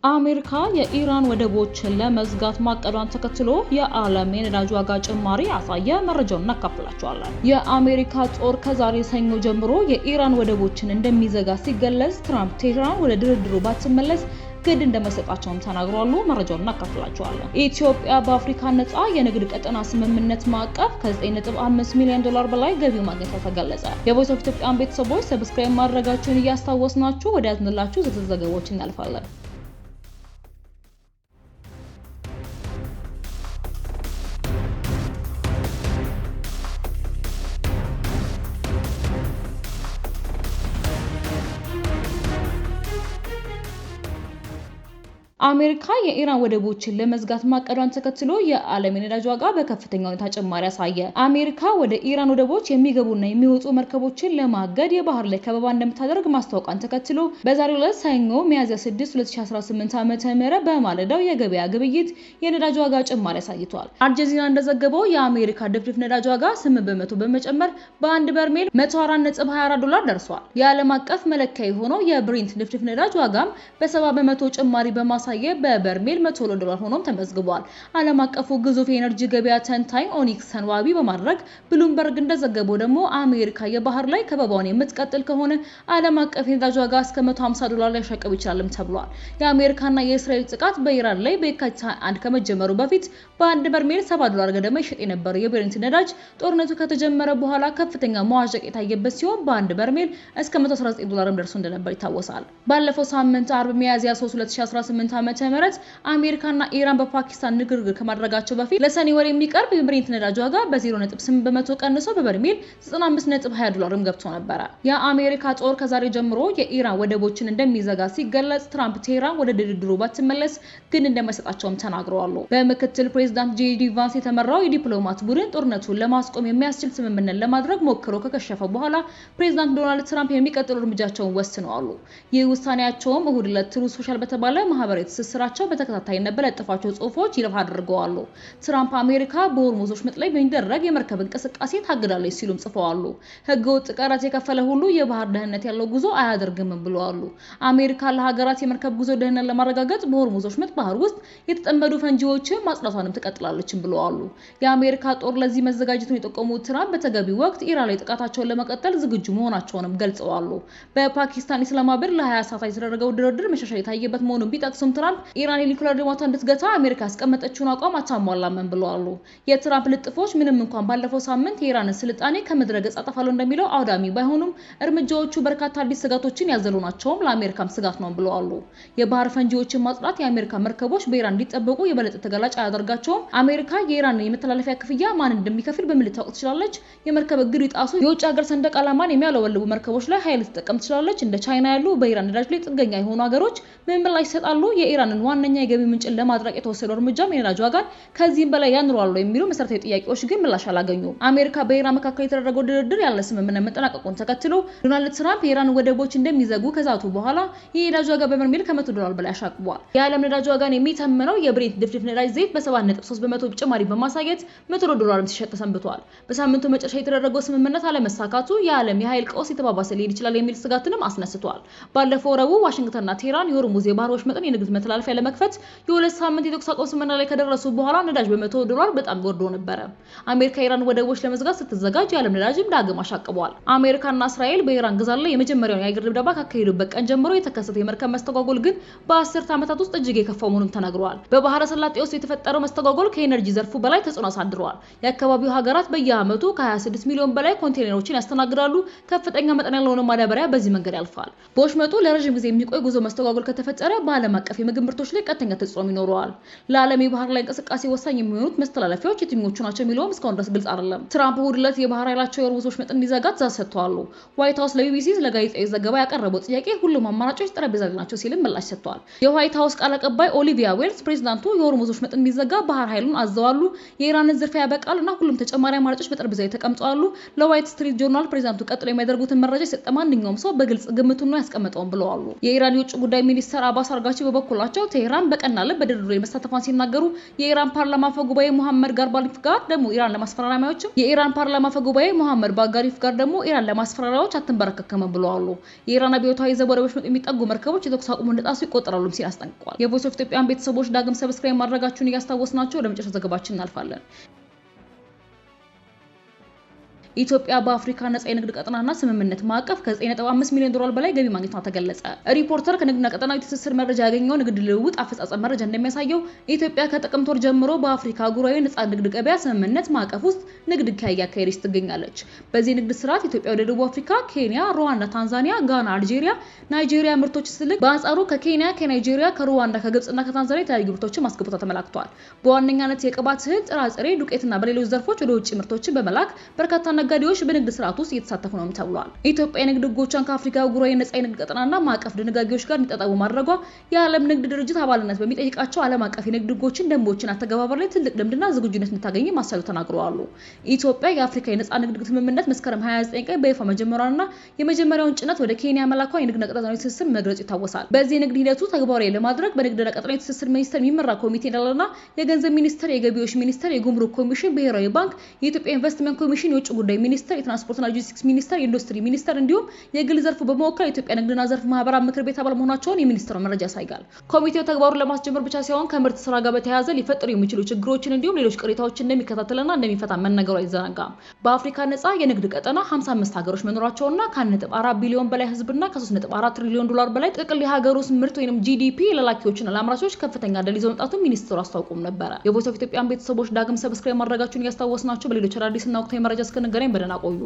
አሜሪካ የኢራን ወደቦችን ለመዝጋት ማቀዷን ተከትሎ የዓለም የነዳጅ ዋጋ ጭማሪ አሳየ። መረጃውን እናካፍላችኋለን። የአሜሪካ ጦር ከዛሬ ሰኞ ጀምሮ የኢራን ወደቦችን እንደሚዘጋ ሲገለጽ፣ ትራምፕ ቴህራን ወደ ድርድሩ ባትመለስ ግድ እንደማይሰጣቸውም ተናግረዋል። መረጃውን እናካፍላችኋለን። ኢትዮጵያ በአፍሪካ ነጻ የንግድ ቀጠና ስምምነት ማዕቀፍ ከ9.5 ሚሊዮን ዶላር በላይ ገቢ ማግኘቷ ተገለጸ። የቮይስ ኦፍ ኢትዮጵያን ቤተሰቦች ሰብስክራይብ ማድረጋችሁን እያስታወስናችሁ ወደ ያዝንላችሁ ዝርዝር ዘገባዎች እናልፋለን። አሜሪካ የኢራን ወደቦችን ለመዝጋት ማቀዷን ተከትሎ የዓለም የነዳጅ ዋጋ በከፍተኛ ሁኔታ ጭማሪ አሳየ። አሜሪካ ወደ ኢራን ወደቦች የሚገቡና የሚወጡ መርከቦችን ለማገድ የባህር ላይ ከበባ እንደምታደርግ ማስታወቋን ተከትሎ በዛሬው ዕለት ሰኞ ሚያዝያ 6 2018 ዓ.ም በማለዳው የገበያ ግብይት የነዳጅ ዋጋ ጭማሪ አሳይቷል። አልጀዚራ እንደዘገበው የአሜሪካ ድፍድፍ ነዳጅ ዋጋ 8% በመጨመር በአንድ በርሜል $104.24 ደርሷል። የዓለም አቀፍ መለኪያ የሆነው የብሬንት ድፍድፍ ነዳጅ ዋጋም በ70% ጭማሪ በማሳ በበርሜል $100 ሆኖም ተመዝግቧል። ዓለም አቀፉ ግዙፍ የኤነርጂ ገበያ ተንታኝ ኦኒክሰን ዋቢ በማድረግ ብሉምበርግ እንደዘገበው ደግሞ አሜሪካ የባህር ላይ ከበባውን የምትቀጥል ከሆነ ዓለም አቀፍ የነዳጅ ዋጋ እስከ $150 ሊያሻቅብ ይችላልም ተብሏል። የአሜሪካና የእስራኤል ጥቃት በኢራን ላይ በየካቲት 1 ከመጀመሩ በፊት በአንድ በርሜል $70 ገደማ ይሸጥ የነበረው የብሬንት ነዳጅ ጦርነቱ ከተጀመረ በኋላ ከፍተኛ መዋዠቅ የታየበት ሲሆን በአንድ በርሜል እስከ $119 ደርሶ እንደነበር ይታወሳል። ባለፈው ሳምንት አርብ ሚያዝያ 3 2018 ዓመተ ምህረት አሜሪካና ኢራን በፓኪስታን ንግግር ከማድረጋቸው በፊት ለሰኔ ወር የሚቀርብ የብሬንት ነዳጅ ዋጋ በ0.8% ቀንሶ በበርሜል $95.20 ገብቶ ነበር። የአሜሪካ ጦር ከዛሬ ጀምሮ የኢራን ወደቦችን እንደሚዘጋ ሲገለጽ፣ ትራምፕ ቴህራን ወደ ድርድሩ ባትመለስ ግን እንደማይሰጣቸውም ተናግረዋል። በምክትል ፕሬዝዳንት ጄዲ ቫንስ የተመራው የዲፕሎማት ቡድን ጦርነቱን ለማስቆም የሚያስችል ስምምነት ለማድረግ ሞክሮ ከከሸፈ በኋላ ፕሬዝዳንት ዶናልድ ትራምፕ የሚቀጥሉ እርምጃቸውን ወስነዋል። ይህ ውሳኔያቸውም እሁድ ዕለት ትሩዝ ሶሻል በተባለ ማህበራዊ ትስስራቸው በተከታታይነት በለጠፏቸው ጽሁፎች ይፋ አድርገዋል። ትራምፕ አሜሪካ በሆርሙዝ ወሽመጥ ላይ በሚደረግ የመርከብ እንቅስቃሴ ታግዳለች ሲሉም ጽፈዋል። ህገወጥ ቀረጥ የከፈለ ሁሉ የባህር ደህንነት ያለው ጉዞ አያደርግም ብለዋል። አሜሪካ ለሀገራት የመርከብ ጉዞ ደህንነት ለማረጋገጥ በሆርሙዝ ወሽመጥ ባህር ውስጥ የተጠመዱ ፈንጂዎችን ማጽዳቷንም ትቀጥላለችም ብለዋል። የአሜሪካ ጦር ለዚህ መዘጋጀቱን የጠቆሙት ትራምፕ በተገቢው ወቅት ኢራን ላይ ጥቃታቸውን ለመቀጠል ዝግጁ መሆናቸውንም ገልጸዋል። በፓኪስታን ኢስላማባድ ለ20 ሰዓታት የተደረገው ድርድር መሻሻል የታየበት መሆኑን ቢጠቅሱም ትራምፕ ኢራን የኒውክሌር ድርጅቷን እንድትገታ አሜሪካ ያስቀመጠችውን አቋም አታሟላም ብለዋል። የትራምፕ ልጥፎች ምንም እንኳን ባለፈው ሳምንት የኢራንን ስልጣኔ ከምድረ ገጽ አጠፋለሁ እንደሚለው አውዳሚ ባይሆኑም እርምጃዎቹ በርካታ አዲስ ስጋቶችን ያዘሉ ናቸውም ለአሜሪካም ስጋት ነው ብለዋል። የባህር ፈንጂዎችን ማጽዳት የአሜሪካ መርከቦች በኢራን እንዲጠበቁ የበለጠ ተጋላጭ አያደርጋቸውም። አሜሪካ የኢራንን የመተላለፊያ ክፍያ ማን እንደሚከፍል በምን ልታውቅ ትችላለች? የመርከብ እግድ ይጣሱ የውጭ ሀገር ሰንደቅ ዓላማን የሚያውለበልቡ መርከቦች ላይ ኃይል ትጠቀም ትችላለች። እንደ ቻይና ያሉ በኢራን ነዳጅ ላይ ጥገኛ የሆኑ ሀገሮች ምን ምላሽ ይሰጣሉ? የኢራንን ዋነኛ የገቢ ምንጭን ለማድረቅ የተወሰደው እርምጃም የነዳጅ ዋጋን ከዚህም በላይ ያንሯል የሚሉ መሰረታዊ ጥያቄዎች ግን ምላሽ አላገኙም። አሜሪካ በኢራን መካከል የተደረገው ድርድር ያለ ስምምነት መጠናቀቁን ተከትሎ ዶናልድ ትራምፕ የኢራን ወደቦች እንደሚዘጉ ከዛቱ በኋላ የነዳጅ ዋጋ በበርሜል $100 በላይ አሻቅቧል። የዓለም ነዳጅ ዋጋን የሚተምነው የብሬንት ድፍድፍ ነዳጅ ዘይት በ7.3% ጭማሪ በማሳየት $100 ሲሸጥ ሰንብቷል። በሳምንቱ መጨረሻ የተደረገው ስምምነት አለመሳካቱ የዓለም የኃይል ቀውስ የተባባሰ ሊሄድ ይችላል የሚል ስጋትንም አስነስቷል። ባለፈው ረቡዕ ዋሽንግተንና ቴህራን የሆርሙዝ የባህር ወሽመጥን የንግድ መተላለፊያ ለመክፈት የሁለት ሳምንት የተኩስ አቁም ስምምነት ላይ ከደረሱ በኋላ ነዳጅ $100 በጣም ወርዶ ነበር። አሜሪካ ኢራን ወደቦች ለመዝጋት ስትዘጋጅ የዓለም ነዳጅም ዳግም አሻቅቧል። አሜሪካና እስራኤል በኢራን ግዛት ላይ የመጀመሪያውን የአየር ድብደባ ካካሄዱበት ቀን ጀምሮ የተከሰተው የመርከብ መስተጓጎል ግን በ10 ዓመታት ውስጥ እጅግ የከፋ መሆኑን ተናግረዋል። በባህረ ሰላጤ ውስጥ የተፈጠረው መስተጓጎል ከኤነርጂ ዘርፉ በላይ ተጽዕኖ አሳድሯል። የአካባቢው ሀገራት በየዓመቱ ከ26 ሚሊዮን በላይ ኮንቴይነሮችን ያስተናግዳሉ። ከፍተኛ መጠን ያለውን ማዳበሪያ በዚህ መንገድ ያልፋል። በወሽመጡ ለረጅም ጊዜ የሚቆይ ጉዞ መስተጓጎል ከተፈጠረ በዓለም አቀፍ የምግብ ምርቶች ላይ ቀጥተኛ ተጽዕኖ ይኖረዋል። ለዓለም የባህር ላይ እንቅስቃሴ ወሳኝ የሚሆኑት መስተላለፊያዎች የትኞቹ ናቸው የሚለውም እስካሁን ድረስ ግልጽ አይደለም። ትራምፕ እሁድ ዕለት የባህር ኃይላቸው የሆርሙዝ ወሽመጥ እንዲዘጋ ትዕዛዝ ሰጥተዋል። ዋይት ሀውስ ለቢቢሲ ለጋዜጣዊ ዘገባ ያቀረበው ጥያቄ ሁሉም አማራጮች ጠረጴዛ ላይ ናቸው ሲልም ምላሽ ሰጥቷል። የዋይት ሀውስ ቃል አቀባይ ኦሊቪያ ዌልስ ፕሬዝዳንቱ የሆርሙዝ ወሽመጥ እንዲዘጋ ባህር ኃይሉን አዘዋሉ፣ የኢራንን ዝርፊያ ያበቃልና ሁሉም ተጨማሪ አማራጮች በጠረጴዛ ላይ ተቀምጠዋል። ለዋይት ስትሪት ጆርናል ፕሬዝዳንቱ ቀጥሎ የሚያደርጉትን መረጃ የሰጠ ማንኛውም ሰው በግልጽ ግምቱን ነው ያስቀመጠውን ብለዋል። የኢራን የውጭ ጉዳይ ሚኒስትር አባስ አርጋቺ በበኩላቸው በበኩላቸው ቴህራን በቀና ልብ በድርድሩ መሳተፏን ሲናገሩ የኢራን ፓርላማ አፈ ጉባኤ መሐመድ ጋርባሊፍ ጋር ደግሞ ኢራን ለማስፈራሪያዎች አትንበረከከም ብለዋል። የኢራን አብዮታዊ ዘብ ወደ በሽመጥ የሚጠጉ መርከቦች የተኩስ አቁሙን እንደጣሱ ይቆጠራሉ ሲል አስጠንቅቋል። የቮይስ ኦፍ ኢትዮጵያን ቤተሰቦች ዳግም ሰብስክራይብ ማድረጋችሁን እያስታወስናቸው ወደ መጨረሻ ዘገባችን እናልፋለን። ኢትዮጵያ በአፍሪካ ነጻ የንግድ ቀጠናና ስምምነት ማዕቀፍ ከ9.5 ሚሊዮን ዶላር በላይ ገቢ ማግኘቷ ተገለጸ። ሪፖርተር ከንግድና ቀጠናዊ ትስስር መረጃ ያገኘው ንግድ ልውውጥ አፈጻጸም መረጃ እንደሚያሳየው ኢትዮጵያ ከጥቅምት ወር ጀምሮ በአፍሪካ አህጉራዊ ነጻ ንግድ ገበያ ስምምነት ማዕቀፍ ውስጥ ንግድ እያካሄደች ትገኛለች። በዚህ ንግድ ስርዓት ኢትዮጵያ ወደ ደቡብ አፍሪካ፣ ኬንያ፣ ሩዋንዳ፣ ታንዛኒያ፣ ጋና፣ አልጄሪያ፣ ናይጄሪያ ምርቶች ስትልክ በአንጻሩ ከኬንያ፣ ከናይጄሪያ፣ ከሩዋንዳ፣ ከግብጽና ከታንዛኒያ የተለያዩ ምርቶችን ማስገባቷ ተመላክቷል። በዋነኛነት የቅባት እህል፣ ጥራጥሬ፣ ዱቄትና በሌሎች ዘርፎች ወደ ውጭ ምርቶችን በመላክ በርካታ ነጋዴዎች በንግድ ስርዓት ውስጥ እየተሳተፉ ነው ተብሏል። ኢትዮጵያ የንግድ ህጎቿን ከአፍሪካ አህጉራዊ ነጻ የንግድ ቀጠናና ማዕቀፍ ድንጋጌዎች ጋር እንዲጣጣሙ ማድረጓ የዓለም ንግድ ድርጅት አባልነት በሚጠይቃቸው ዓለም አቀፍ የንግድ ህጎችን፣ ደንቦችን አተገባበር ላይ ትልቅ ልምድና ዝግጁነት እንድታገኝ ማሳሉ ተናግረዋል። ኢትዮጵያ የአፍሪካ የነጻ ንግድ ስምምነት መስከረም 29 ቀን በይፋ መጀመሯንና የመጀመሪያውን ጭነት ወደ ኬንያ መላኳ የንግድና ቀጠናዊ ትስስር መግለጹ ይታወሳል። በዚህ የንግድ ሂደቱ ተግባራዊ ለማድረግ በንግድና ቀጠናዊ ትስስር ሚኒስቴር የሚመራ ኮሚቴ እንዳለና የገንዘብ ሚኒስቴር፣ የገቢዎች ሚኒስቴር፣ የጉምሩክ ኮሚሽን፣ ብሔራዊ ባንክ፣ የኢትዮጵያ ኢንቨስትመንት ኮሚሽን፣ የውጭ ጉዳይ ሚኒስቴር፣ የትራንስፖርትና ሎጂስቲክስ ሚኒስቴር፣ የኢንዱስትሪ ሚኒስቴር እንዲሁም የግል ዘርፉ በመወከል የኢትዮጵያ ንግድና ዘርፍ ማህበራት ምክር ቤት አባል መሆናቸውን የሚኒስቴሩ መረጃ ያሳያል። ኮሚቴው ተግባሩን ለማስጀመር ብቻ ሳይሆን ከምርት ስራ ጋር በተያያዘ ሊፈጠሩ የሚችሉ ችግሮችን እንዲሁም ሌሎች ቅሬታዎችን እንደሚከታተልና እንደሚፈታ መነገሩ አይዘነጋም። በአፍሪካ ነጻ የንግድ ቀጠና 55 ሀገሮች መኖራቸውና ከ1.4 ቢሊዮን በላይ ህዝብና ከ3.4 ትሪሊዮን ዶላር በላይ ጥቅል የሀገር ውስጥ ምርት ወይንም ጂዲፒ ለላኪዎችና ለአምራቾች ከፍተኛ ድል ይዘው መምጣቱን ሚኒስቴሩ አስታውቆም ነበር። የቮይስ ኦፍ ኢትዮጵያን ቤተሰቦች ዳግም ሰብስክራይብ ማድረጋችሁን እያስታወስናቸው በሌሎች አዳዲስና ወቅታዊ መረጃ እስክንገናኝ በደህና ቆዩ።